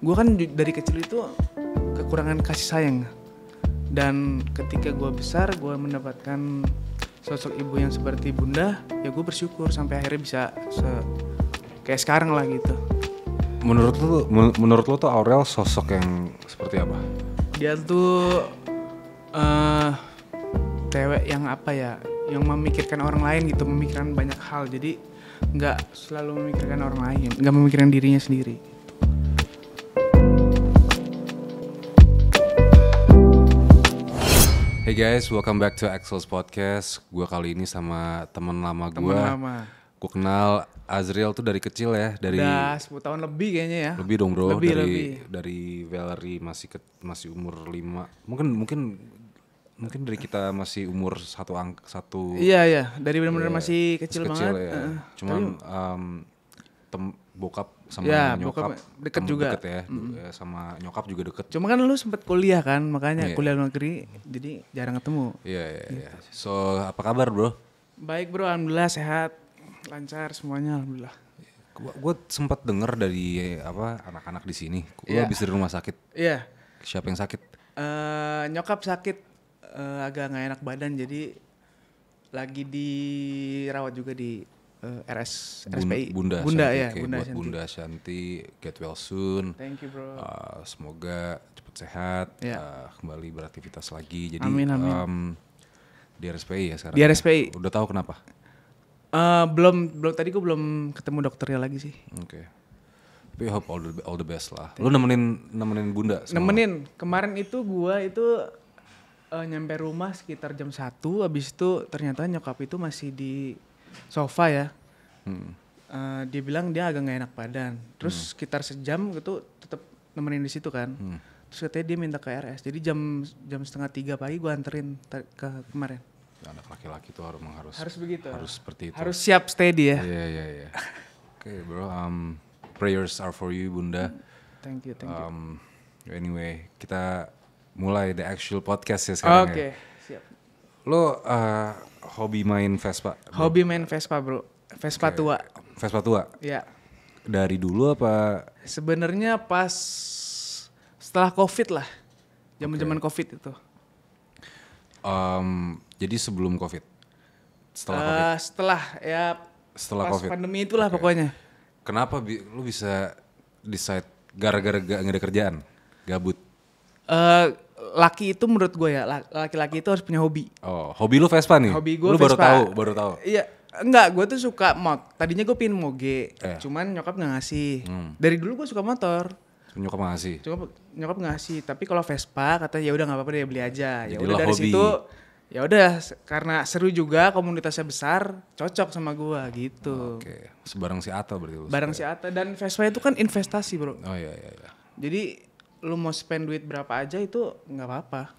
gue kan dari kecil itu kekurangan kasih sayang. Dan ketika gue besar, gue mendapatkan sosok ibu yang seperti bunda, ya gue bersyukur sampai akhirnya bisa kayak sekarang lah gitu. Menurut lo tuh Aurel sosok yang seperti apa? Dia tuh cewek yang apa ya, yang memikirkan orang lain gitu, memikirkan banyak hal. Jadi nggak selalu memikirkan orang lain, nggak memikirkan dirinya sendiri. Hey guys, welcome back to Axel's Podcast. Gue kali ini sama teman lama gue. Gue kenal Azriel tuh dari kecil ya, dari udah 10 tahun lebih kayaknya ya. Lebih dong bro, lebih. Dari Valerie masih umur 5. Mungkin dari kita masih umur satu. Iya, dari benar-benar masih kecil banget. Ya. Cuman bokap sama nyokap deket juga. Deket ya, sama nyokap juga deket. Cuma kan lu sempet kuliah kan, makanya kuliah luar negeri, jadi jarang ketemu. Iya. So, apa kabar bro? Baik bro, alhamdulillah sehat, lancar semuanya, alhamdulillah. Gue sempat dengar dari anak-anak di sini, lu habis dari rumah sakit. Iya. Siapa yang sakit? Nyokap sakit, agak nggak enak badan, jadi lagi dirawat juga di RSPI. Bunda Shanti, ya, okay. Bunda Buat Shanti. Bunda Shanti, get well soon. Thank you bro. Semoga cepat sehat, kembali beraktivitas lagi. Jadi amin. Di RSPI ya sekarang. Di RSPI. Udah tahu kenapa? Belum tadi gue belum ketemu dokternya lagi sih. Oke. Tapi hope all the best lah. Lu nemenin Bunda? Nemenin. Kemarin itu gue nyampe rumah sekitar jam 1. Habis itu ternyata nyokap itu masih di sofa ya. Dia bilang dia agak nggak enak badan. Terus sekitar sejam gitu tetap nemenin di situ kan. Terus katanya dia minta ke RS. Jadi jam 2:30 pagi gue anterin ke kemarin. Anak laki-laki tuh harus begitu. Harus seperti itu. Harus siap steady ya. Iya. Oke bro, prayers are for you Bunda. Thank you. Anyway, kita mulai the actual podcast ya sekarang. Oke, siap. Lo hobi main Vespa? Hobi main Vespa bro. Vespa tua. Vespa tua? Iya. Dari dulu apa? Sebenarnya pas setelah COVID lah. Zaman COVID itu. Jadi sebelum COVID? Setelah COVID? Setelah pas COVID. Pandemi itulah pokoknya. Kenapa lu bisa decide gara-gara gak ada kerjaan? Gabut? Laki itu menurut gue ya, laki-laki itu harus punya hobi. Oh, hobi lu Vespa nih? Hobi gue lu Vespa. Baru tahu. Iya, enggak, gue tuh suka tadinya gue pingin moge, cuman nyokap nggak ngasih. Dari dulu gue suka motor. Nyokap ngasih. Nyokap ngasih, tapi kalau Vespa kata ya udah nggak apa-apa dia beli aja. Ya udah dari hobi. situ, ya udah karena seru juga komunitasnya besar, cocok sama gue gitu. Oke, sebarang si Atta berarti lu. Bareng si Atta, dan Vespa itu kan investasi bro. Oh iya. Jadi lu mau spend duit berapa aja itu nggak apa-apa.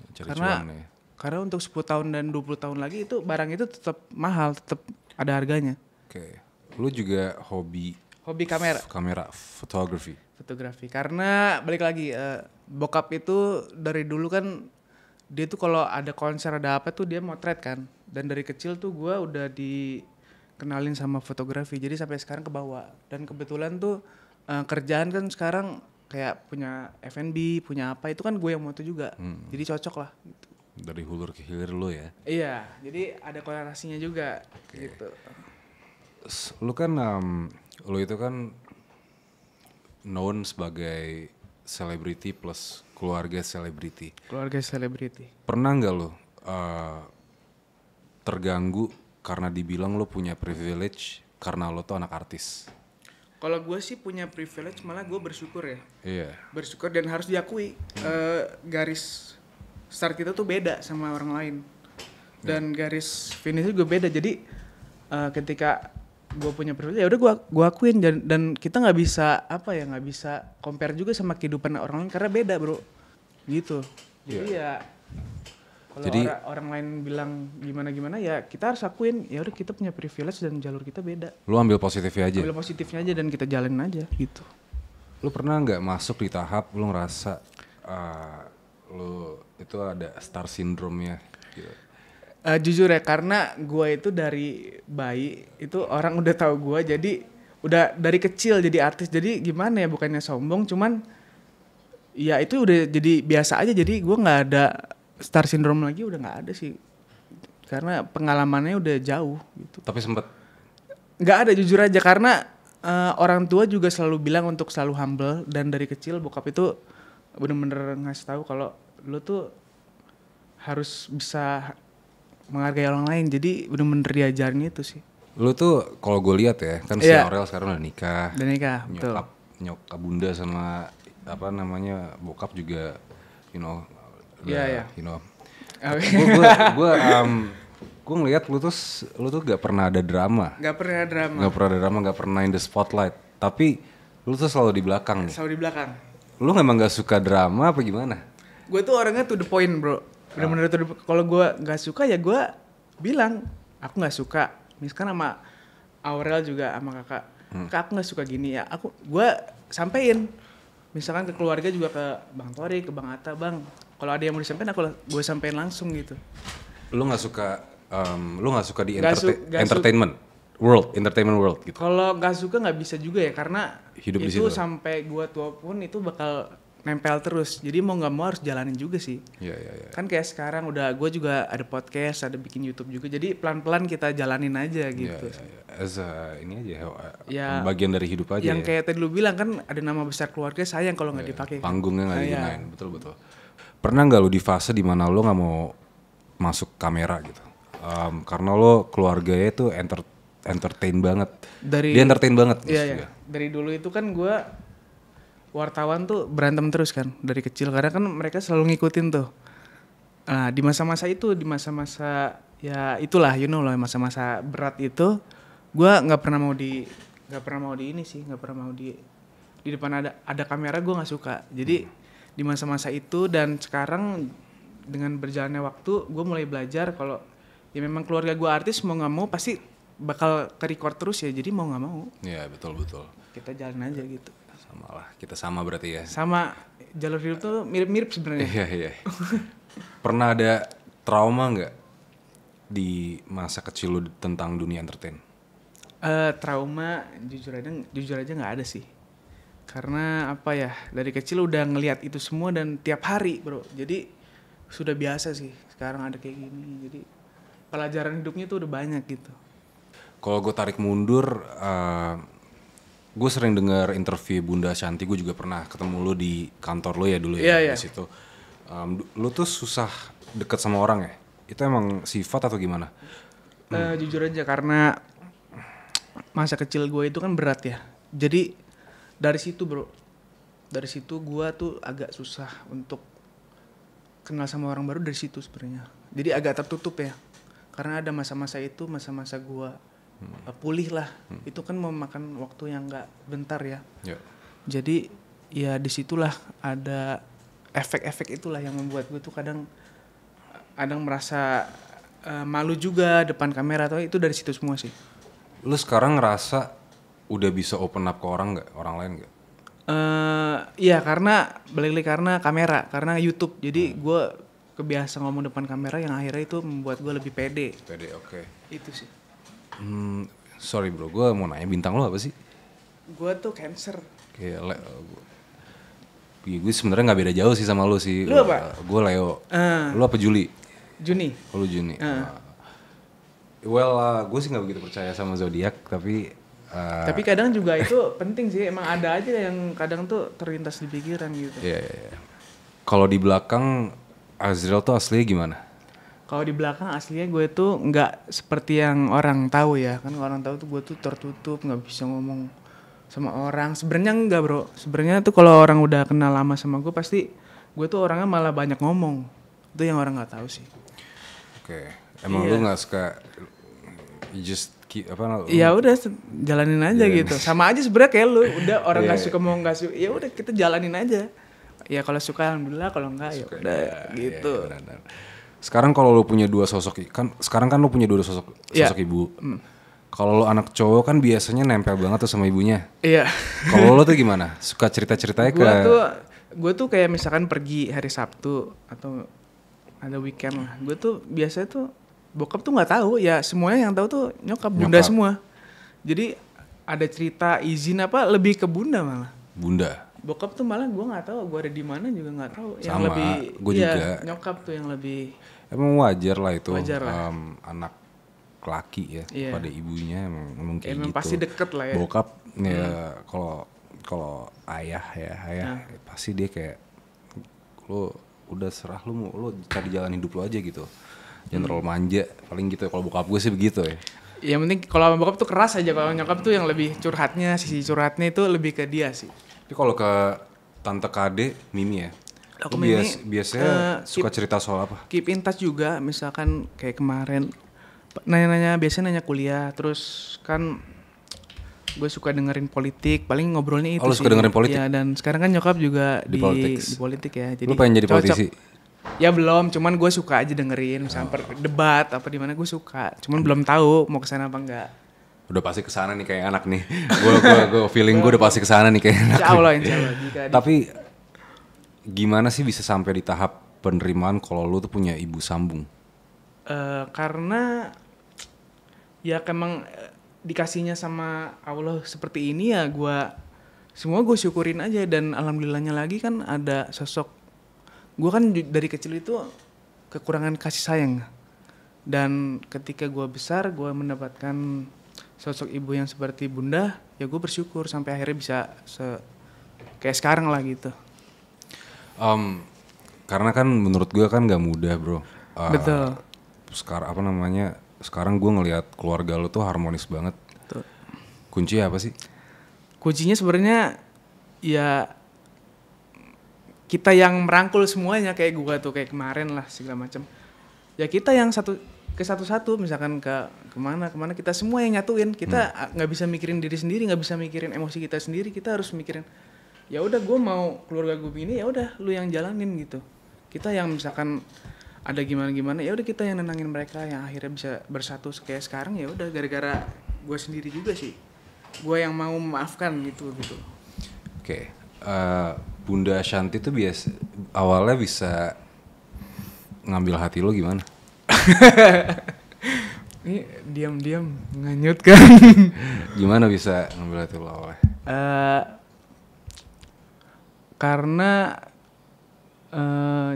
Karena untuk 10 tahun dan 20 tahun lagi itu barang itu tetap mahal, tetap ada harganya. Oke. Lu juga hobi kamera fotografi. Karena balik lagi bokap itu dari dulu kan dia tuh kalau ada konser ada apa tuh dia motret kan. Dan dari kecil tuh gue udah dikenalin sama fotografi. Jadi sampai sekarang kebawa. Dan kebetulan tuh kerjaan kan sekarang kayak punya F&B, punya apa, itu kan gue yang moto juga. Jadi cocok lah gitu. Dari hulur ke hilir lo ya? Iya, jadi ada korelasinya juga gitu. Lu kan, lu itu kan known sebagai selebriti plus keluarga selebriti. Pernah gak lo terganggu karena dibilang lo punya privilege karena lo tuh anak artis? Kalau gue sih punya privilege, malah gue bersyukur ya. Iya. Bersyukur dan harus diakui. Garis start kita tuh beda sama orang lain. Dan garis finish juga beda. Jadi ketika gue punya privilege, ya udah gue akuin. Dan kita nggak bisa compare juga sama kehidupan orang lain karena beda bro. Gitu. Jadi kalau orang lain bilang gimana ya kita harus akuin, ya udah kita punya privilege dan jalur kita beda. Lu ambil positifnya aja Dan kita jalanin aja gitu. Lu pernah nggak masuk di tahap lu ngerasa lu itu ada star syndrome-nya gitu? Jujur ya, karena gue itu dari bayi itu orang udah tahu gue, jadi udah dari kecil jadi artis. Jadi gimana ya, bukannya sombong, cuman Ya itu udah jadi biasa aja, jadi gue nggak ada star syndrome lagi, udah nggak ada sih. Karena pengalamannya udah jauh gitu. Tapi sempet? Nggak ada, jujur aja, karena orang tua juga selalu bilang untuk selalu humble, dan dari kecil bokap itu bener-bener ngasih tahu kalau lu tuh harus bisa menghargai orang lain, jadi bener-bener diajarin itu sih. Lu tuh kalau gue lihat ya, kan si Aurel sekarang udah nikah. Udah nikah, betul. Nyokap bunda sama apa namanya bokap juga, you know, you know. Gue ngelihat lu tuh gak pernah ada drama. Gak pernah drama, gak pernah in the spotlight. Tapi lu tuh selalu di belakang. Selalu di belakang. Lu memang gak suka drama apa gimana? Gue tuh orangnya to the point, bro. Bener-bener to the point. Kalau gue gak suka ya gue bilang aku gak suka. Misalkan sama Aurel juga sama kakak, Kak aku gak suka gini ya. Gue sampein. Misalkan ke keluarga juga, ke Bang Tori, ke Bang Atta, Bang. Kalau ada yang mau disampaikan gue sampein langsung gitu. Lu nggak suka di entertainment world gitu. Kalau nggak suka nggak bisa juga ya, karena hidup itu sampai gue tua pun itu bakal nempel terus. Jadi mau nggak mau harus jalanin juga sih. Iya. Kan kayak sekarang gue juga ada podcast, ada bikin YouTube juga. Jadi pelan-pelan kita jalanin aja gitu. As ini aja bagian dari hidup aja. Yang kayak tadi lu bilang kan, ada nama besar keluarga, sayang kalau nggak dipakai. Panggungnya nggak digunain, betul. Pernah nggak lu di fase dimana lu nggak mau masuk kamera gitu? Karena lo keluarganya tuh entertain banget. Dia entertain banget. Iya. Dari dulu itu kan gue wartawan tuh berantem terus kan dari kecil, karena kan mereka selalu ngikutin tuh. Nah di masa-masa itu, di masa-masa ya itulah, you know lah, masa-masa berat itu, gue nggak pernah mau di depan ada kamera, gue nggak suka. Jadi di masa-masa itu, dan sekarang dengan berjalannya waktu, gue mulai belajar kalau ya memang keluarga gue artis, mau nggak mau pasti bakal ke-record terus ya, jadi mau nggak mau. Iya betul. Kita jalan aja gitu. Sama lah, kita sama berarti ya. Sama, jalur hidup tuh mirip-mirip sebenarnya. Iya. Pernah ada trauma nggak di masa kecil lu tentang dunia entertain? Trauma jujur aja nggak ada sih. Karena apa ya, dari kecil udah ngelihat itu semua dan tiap hari, bro. Jadi sudah biasa sih sekarang ada kayak gini. Jadi pelajaran hidupnya tuh udah banyak gitu. Kalau gue tarik mundur, gue sering dengar interview Bunda Shanti. Gue juga pernah ketemu lu di kantor lu ya dulu ya. Di situ. Lu tuh susah deket sama orang ya? Itu emang sifat atau gimana? Jujur aja, karena masa kecil gue itu kan berat ya. Jadi dari situ, bro. Dari situ gue tuh agak susah untuk kenal sama orang baru dari situ sebenarnya. Jadi agak tertutup ya. Karena ada masa-masa itu, masa-masa gue pulih lah. Itu kan memakan waktu yang gak bentar ya. Jadi ya disitulah ada efek-efek itulah yang membuat gue tuh kadang merasa malu juga depan kamera, atau itu dari situ semua sih. Lu sekarang ngerasa udah bisa open up ke orang nggak, orang lain nggak? Iya, karena kamera, karena YouTube. Jadi gue kebiasa ngomong depan kamera, yang akhirnya itu membuat gue lebih pede. Oke. Itu sih. Sorry bro, gue mau nanya, bintang lo apa sih? Gue tuh Cancer. Gue sebenarnya nggak beda jauh sih sama lo sih. Lu apa? Gue Leo. Lo apa Juli? Juni. Oh, lu Juni. Gue sih nggak begitu percaya sama zodiak, tapi kadang juga itu penting sih. Emang ada aja yang kadang tuh terlintas di pikiran gitu. Iya. Kalau di belakang Azriel tuh aslinya gimana? Kalau di belakang aslinya gue tuh nggak seperti yang orang tahu ya. Kan orang tahu tuh gue tuh tertutup, nggak bisa ngomong sama orang. Sebenarnya enggak, bro. Sebenarnya tuh kalau orang udah kenal lama sama gue, pasti gue tuh orangnya malah banyak ngomong. Itu yang orang nggak tahu sih. Oke. Emang lu nggak suka ya udah jalanin aja gitu. Sama aja sebenarnya kayak lu, udah orang nggak suka mau nggak suka, ya udah kita jalanin aja. Ya kalau suka alhamdulillah, kalau enggak ya udah gitu. Benar. Sekarang kalau lu punya dua sosok, sekarang kan lu punya dua sosok ibu. Kalau lu anak cowok kan biasanya nempel banget tuh sama ibunya. Iya. Kalau lu tuh gimana? Suka cerita-ceritanya Gue tuh kayak misalkan pergi hari Sabtu atau ada weekend lah. Gue tuh biasanya tuh bokap tuh nggak tahu ya, semuanya yang tahu tuh nyokap, bunda semua. Jadi ada cerita izin apa lebih ke bunda malah. Bunda. Bokap tuh malah gue nggak tahu gue ada di mana juga nggak tahu. Yang Sama, lebih gue juga. Nyokap tuh yang lebih. Emang wajar lah itu. Wajar lah. Anak laki ya pada ibunya emang kayak gitu. Pasti deket lah ya. Bokap ya kalau ayah pasti dia kayak lo udah serah lu cari jalan hidup lo aja gitu. Jangan terlalu manja, paling gitu. Kalau bokap gue sih begitu ya. Yang penting kalau bokap tuh keras aja, kalau nyokap tuh yang lebih curhatnya, sisi curhatnya itu lebih ke dia sih. Tapi kalau ke tante Kade, Mimi ya. Aku Mimi biasanya suka cerita soal apa? Keep in touch juga, misalkan kayak kemarin biasanya nanya kuliah, terus kan gue suka dengerin politik, paling ngobrolnya itu sih. Suka dengerin politik? Ya, dan sekarang kan nyokap juga di politik ya. Jadi lu pengen jadi politisi? Ya belum, cuman gue suka aja dengerin, misalnya debat apa di mana gue suka. Cuman belum tahu mau kesana apa enggak. Udah pasti kesana nih kayak anak nih. Gue feeling gue udah pasti kesana nih kayak anak. Insya Allah. Tapi gimana sih bisa sampai di tahap penerimaan kalau lu tuh punya ibu sambung? Karena ya emang dikasihnya sama Allah seperti ini ya semua gue syukurin aja. Dan alhamdulillahnya lagi kan ada sosok. Gue kan dari kecil itu kekurangan kasih sayang. Dan ketika gue besar gue mendapatkan sosok ibu yang seperti bunda, ya gue bersyukur sampai akhirnya bisa kayak sekarang lah gitu. Karena kan menurut gue kan gak mudah bro. Betul. Sekarang gue ngelihat keluarga lo tuh harmonis banget. Betul. Kunci apa sih? Kuncinya sebenarnya ya kita yang merangkul semuanya, kayak gue tuh kayak kemarin lah segala macam. Ya kita yang satu-satu misalkan kemana kita semua yang nyatuin. Kita nggak bisa mikirin diri sendiri, nggak bisa mikirin emosi kita sendiri. Kita harus mikirin ya udah gue mau keluarga gue begini, ya udah lu yang jalanin gitu. Kita yang misalkan ada gimana ya udah kita yang nenangin mereka, yang akhirnya bisa bersatu kayak sekarang. Ya udah gara-gara gue sendiri juga sih, gue yang mau memaafkan gitu. Oke. Bunda Shanti tuh awalnya bisa ngambil hati lo gimana? Ini diam-diam nganyut kan. Gimana bisa ngambil hati lo awalnya? Karena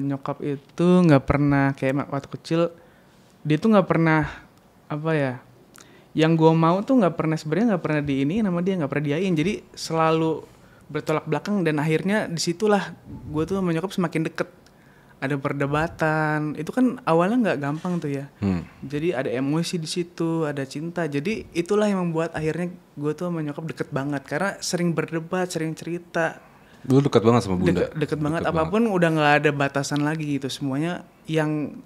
nyokap itu nggak pernah kayak waktu kecil, dia tuh nggak pernah apa ya, yang gue mau tuh nggak pernah diiniin sama dia, nggak pernah diain. Jadi selalu bertolak belakang, dan akhirnya disitulah gue tuh sama nyokap semakin deket. Ada perdebatan, itu kan awalnya nggak gampang tuh ya. Jadi ada emosi di situ, ada cinta. Jadi itulah yang membuat akhirnya gue tuh sama nyokap deket banget, karena sering berdebat, sering cerita. Lu deket banget sama bunda? Deket banget, apapun udah gak ada batasan lagi gitu. Semuanya yang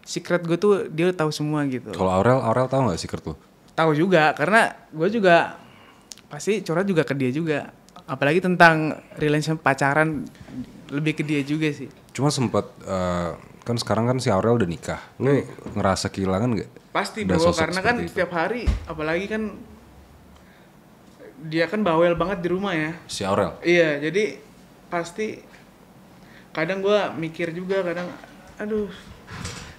secret gue tuh dia tahu semua gitu. Kalau Aurel tahu gak secret lu? Tahu juga, karena gue juga pasti curhat juga ke dia juga. Apalagi tentang relationship pacaran, lebih ke dia juga sih. Cuma sempet, kan sekarang kan si Aurel udah nikah. Lu ngerasa kehilangan gak? Pasti bro, karena kan tiap hari, apalagi kan dia kan bawel banget di rumah ya. Si Aurel? Iya, jadi pasti kadang gue mikir juga, aduh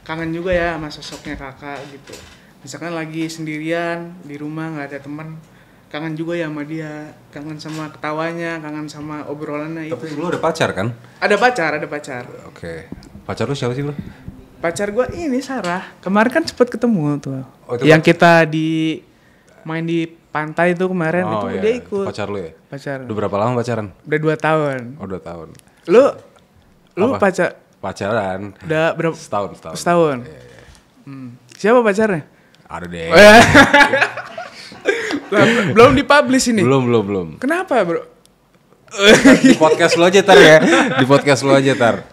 kangen juga ya sama sosoknya kakak gitu. Misalkan lagi sendirian di rumah gak ada teman, kangen juga ya sama dia, kangen sama ketawanya, kangen sama obrolannya. Tapi lu ada pacar kan? Ada pacar. Oke. Pacar lu siapa sih lu? Pacar gue ini Sarah, kemarin kan sempet ketemu tuh. Yang kita main di pantai itu kemarin, itu iya. Dia ikut. Pacar lu ya? Pacar. Udah berapa lama pacaran? Udah 2 tahun. Oh 2 tahun. Lu pacaran? Udah berapa? Setahun. Iya. Siapa pacarnya? Ada deh. Belum dipublish ini? Belum. Kenapa bro? Di podcast lu aja tar.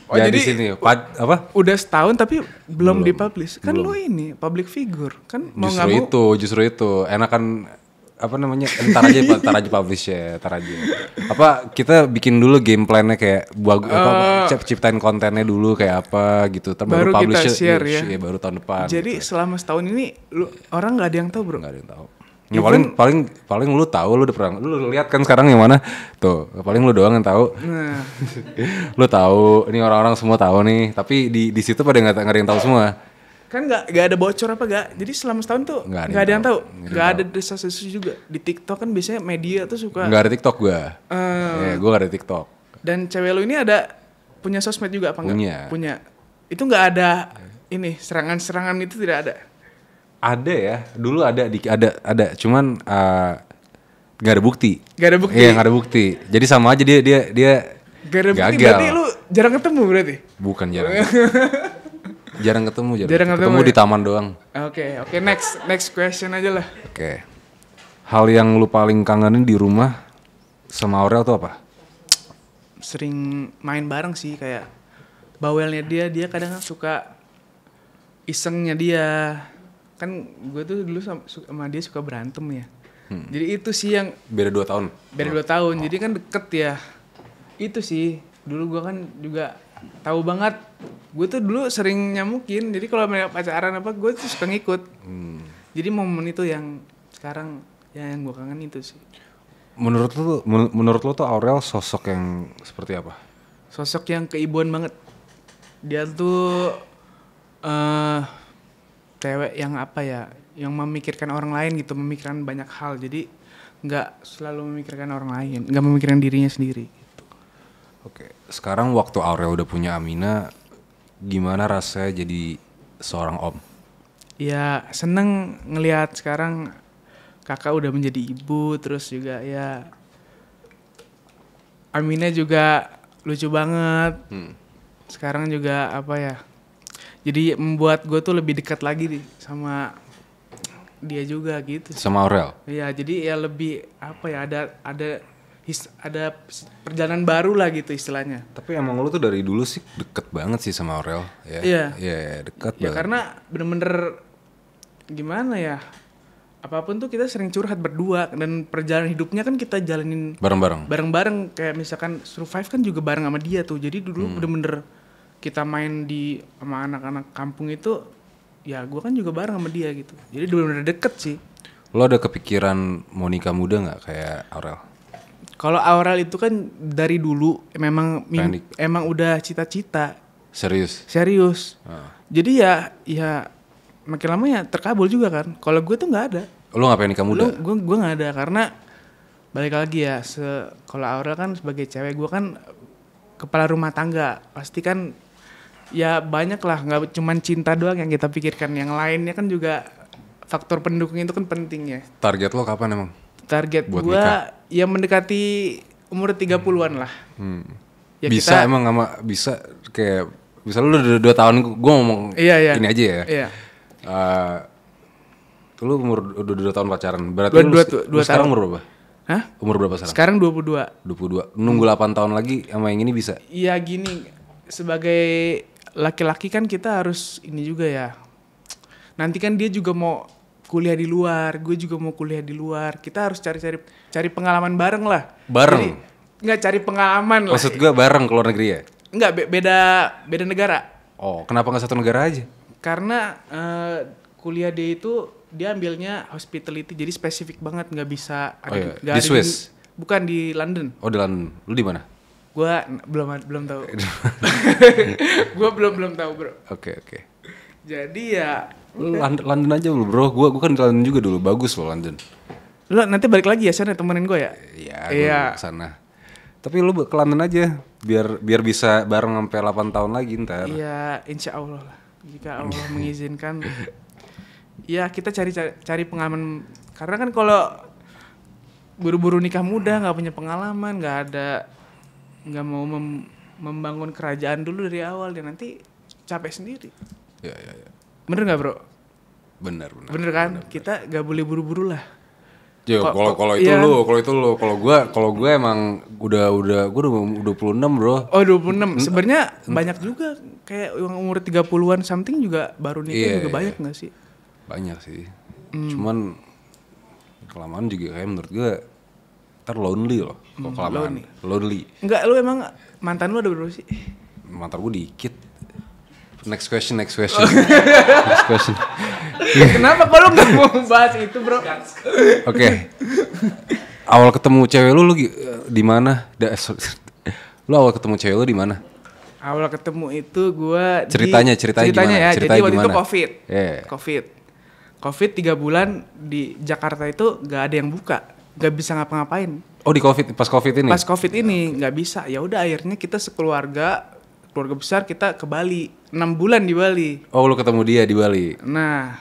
Oh, jadi sini apa? Udah setahun tapi belum dipublish. Kan lu ini public figure kan, mau nggak mau. Justru itu enakan apa namanya? Ntar aja publish ya, ntar aja. Apa kita bikin dulu game plan-nya kayak ciptain kontennya dulu kayak apa gitu. Baru publish kita share ya. Iya, baru tahun depan. Jadi gitu. Selama setahun ini orang nggak ada yang tahu bro. Nggak ada yang tahu. Ya, paling lu tahu, lu udah pernah lu lihat kan sekarang yang mana tuh, paling lu doang yang tahu. Nah. Lu tahu, ini orang-orang semua tahu nih, tapi di situ pada nggak ada yang tahu semua. kan nggak ada bocor apa gak, jadi selama setahun tuh nggak ada yang tahu, nggak ada desas-desus juga. Di TikTok kan biasanya media tuh suka nggak ada TikTok gue gue nggak ada TikTok. Dan cewek lu ini ada punya sosmed juga apa enggak? Punya. Itu nggak ada ini serangan itu tidak ada. Ada ya, dulu ada cuman nggak ada bukti. Iya, nggak ada bukti. Jadi sama aja dia gak ada bukti. Berarti lu jarang ketemu berarti? Bukan jarang. jarang ketemu di taman doang. Oke, next question aja lah. Oke. Hal yang lu paling kangenin di rumah sama Aurel tuh apa? Sering main bareng sih, kayak bawelnya dia kadang suka isengnya dia. Kan gue tuh dulu sama dia suka berantem ya. Jadi itu sih yang beda 2 tahun. Jadi kan deket ya. Itu sih dulu gue kan juga tahu banget. Gue tuh dulu sering nyamukin. Jadi kalau mereka pacaran apa gue tuh suka ngikut. Jadi momen itu yang sekarang yang gue kangen itu sih. Menurut lo tuh Aurel sosok yang seperti apa? Sosok yang keibuan banget. Dia tuh cewek yang apa ya, yang memikirkan orang lain gitu, memikirkan banyak hal. Jadi nggak selalu memikirkan orang lain, nggak memikirkan dirinya sendiri gitu. Oke, sekarang waktu Aurel udah punya Amina, gimana rasanya jadi seorang om? Ya seneng ngelihat sekarang kakak udah menjadi ibu, terus juga ya Amina juga lucu banget. Sekarang juga apa ya, jadi membuat gue tuh lebih dekat lagi sama dia juga gitu. Sama Aurel? Iya, jadi ya lebih apa ya, ada perjalanan baru lah gitu istilahnya. Tapi emang lu tuh dari dulu sih deket banget sih sama Aurel ya? Iya, deket banget. Ya karena bener-bener gimana ya, apapun tuh kita sering curhat berdua, dan perjalanan hidupnya kan kita jalanin bareng-bareng. Kayak misalkan survive kan juga bareng sama dia tuh. Jadi dulu bener-bener kita main sama anak-anak kampung itu, ya gue kan juga bareng sama dia gitu. Jadi bener-bener deket sih. Lo ada kepikiran mau nikah muda gak kayak Aurel? Kalau Aurel itu kan dari dulu emang udah cita-cita. Serius? Jadi ya makin lama ya terkabul juga kan. Kalau gue tuh nggak ada. Lo nggak pengen nikah muda? Gue nggak ada, karena balik lagi ya, kalau Aurel kan sebagai cewek, gue kan kepala rumah tangga, pasti kan ya banyak lah, nggak cuman cinta doang yang kita pikirkan, yang lainnya kan juga faktor pendukung itu kan penting ya. Target lo kapan emang? Target gue ya mendekati umur 30-an lah. Ya bisa kita, emang bisa kayak misal lu udah 2 tahun gue ngomong ini aja ya. Iya. Lu udah 2 tahun pacaran, berarti lu sekarang umur berapa? Hah? Umur berapa sekarang? Sekarang 22. Nunggu 8 tahun lagi sama yang ini bisa? Iya gini, sebagai laki-laki kan kita harus ini juga ya. Nanti kan dia juga mau kuliah di luar, gue juga mau kuliah di luar. Kita harus cari pengalaman bareng lah. Bareng? Jadi, nggak cari pengalaman lah. Maksud gue bareng ke luar negeri ya? Enggak, beda negara. Oh, kenapa nggak satu negara aja? Karena kuliah dia itu, dia ambilnya hospitality, jadi spesifik banget, nggak bisa ada. Di Swiss? Bukan, di London. Oh, di London. Lu di mana? Gua belum tahu. Gua belum tahu, bro. Oke. Jadi ya London aja lu, bro. Gua kan di London juga dulu, bagus loh London. Lu nanti balik lagi ya sana temenin gue ya? Iya, gue kesana. Tapi lu ke London aja, biar bisa bareng sampai 8 tahun lagi ntar. Iya, insya Allah lah. Jika Allah mengizinkan. Ya kita cari pengalaman. Karena kan kalau buru-buru nikah muda, nggak punya pengalaman, nggak mau membangun kerajaan dulu dari awal, dan nanti capek sendiri. Ya. Bener nggak, bro? Bener kan? Kita nggak boleh buru-buru lah. Ya kalau itu lo, kalau gue emang gue udah 26, bro. Oh, 26. Sebenarnya banyak juga kayak yang umur 30-an something juga baru nikah juga banyak enggak sih? Banyak sih. Cuman kelamaan juga kayak menurut gue ntar lonely loh. Kalau kelamaan lonely. Enggak, lu emang mantan lu ada berapa sih? Mantan gue dikit. Next question. Kenapa kalau nggak mau bahas itu, bro? Oke. Awal ketemu cewek lu di mana? Lu awal ketemu cewek lu di mana? Awal ketemu itu gue ceritanya ya. Ceritanya jadi waktu gimana? itu COVID 3 bulan di Jakarta itu gak ada yang buka, gak bisa ngapa-ngapain. Oh di pas COVID ini? Pas COVID ini gak bisa. Ya udah akhirnya kita keluarga besar kita ke Bali, 6 bulan di Bali. Oh lu ketemu dia di Bali? Nah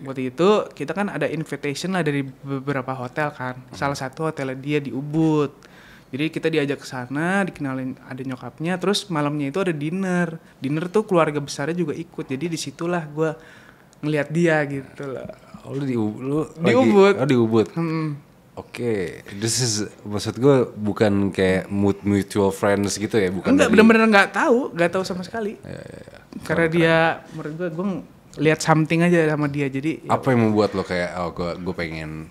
waktu itu kita kan ada invitation lah dari beberapa hotel kan. Salah satu hotelnya dia di Ubud. Jadi kita diajak ke sana, dikenalin ada nyokapnya, terus malamnya itu ada dinner. Dinner tuh keluarga besarnya juga ikut. Jadi disitulah gue ngelihat dia gitu loh. Oh lu di Ubud? Oh di Ubud. Oke, this is maksud gue bukan kayak mutual friends gitu ya, bukan? Enggak, bener-bener nggak tahu sama sekali. Ya. Karena dia, menurut gue lihat something aja sama dia, jadi. Apa yang membuat lo kayak, gue pengen,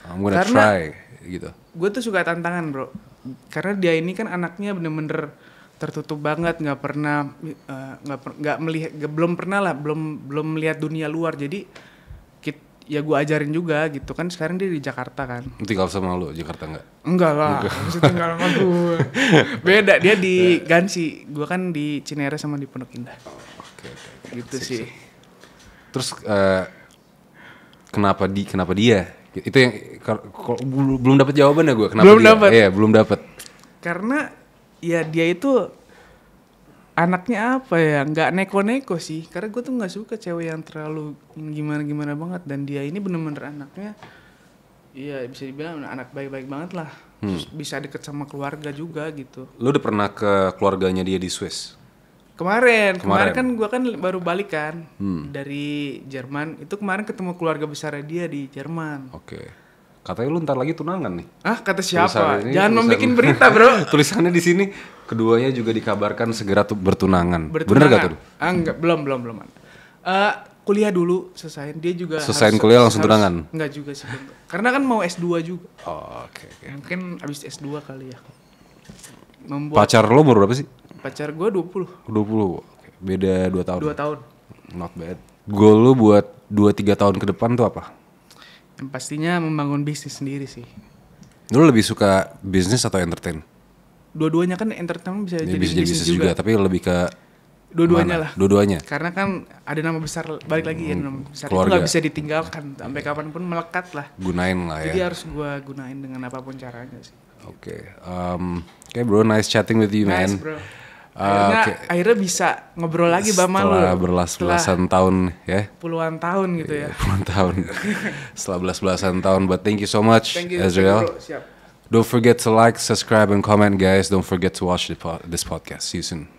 I'm gonna try gitu? Gue tuh suka tantangan bro, karena dia ini kan anaknya bener-bener tertutup banget, nggak pernah, nggak melihat, belum melihat dunia luar, jadi. Ya gue ajarin juga gitu kan, sekarang dia di Jakarta kan. Tinggal sama lu, Jakarta nggak? Enggak lah, mesti tinggal sama gue. Beda, dia di Gansi, gue kan di Cinere sama di Pondok Indah. Oke. Gitu sih. Terus kenapa dia? Itu yang belum dapat jawabannya gue. Kenapa belum dia? Dapet. Iya, belum dapat. Karena ya dia itu anaknya apa ya, nggak neko-neko sih, karena gue tuh nggak suka cewek yang terlalu gimana banget, dan dia ini bener-bener anaknya, iya bisa dibilang anak baik-baik banget lah, terus bisa deket sama keluarga juga gitu. Lu udah pernah ke keluarganya dia di Swiss? Kemarin kan gue kan baru balik kan dari Jerman, itu kemarin ketemu keluarga besarnya dia di Jerman. Oke. Katanya lu ntar lagi tunangan nih. Kata siapa? Jangan membuat berita bro. Tulisannya di sini keduanya juga dikabarkan segera bertunangan. Bener gak tuh? Enggak, belum. Kuliah dulu selesai. Dia juga selesai kuliah langsung tunangan? Enggak juga sih. Karena kan mau S2 juga. Oh, oke. Mungkin abis S2 kali ya. Pacar lo umur berapa sih? Pacar gue 20. 20. Beda 2 tahun. 2 tahun. Not bad. Goal lo buat 2-3 tahun ke depan tuh apa? Yang pastinya membangun bisnis sendiri sih. Lo lebih suka bisnis atau entertain? Dua-duanya kan entertainment bisa jadi bisnis juga. Tapi lebih ke dua-duanya lah. Dua-duanya. Karena kan ada nama besar, balik lagi ya, nama besar keluarga. itu gak bisa ditinggalkan sampai kapanpun melekat lah. Gunain lah ya. Jadi harus gue gunain dengan apapun caranya sih. Oke, bro, nice chatting with you, man. Nice bro. Akhirnya bisa ngobrol lagi sama lu. Setelah belas-belasan tahun ya. Puluhan tahun gitu ya. Puluhan tahun. Setelah belas-belasan tahun, but thank you so much, Ezreal. Siap. Don't forget to like, subscribe, and comment, guys. Don't forget to watch this podcast. See you soon.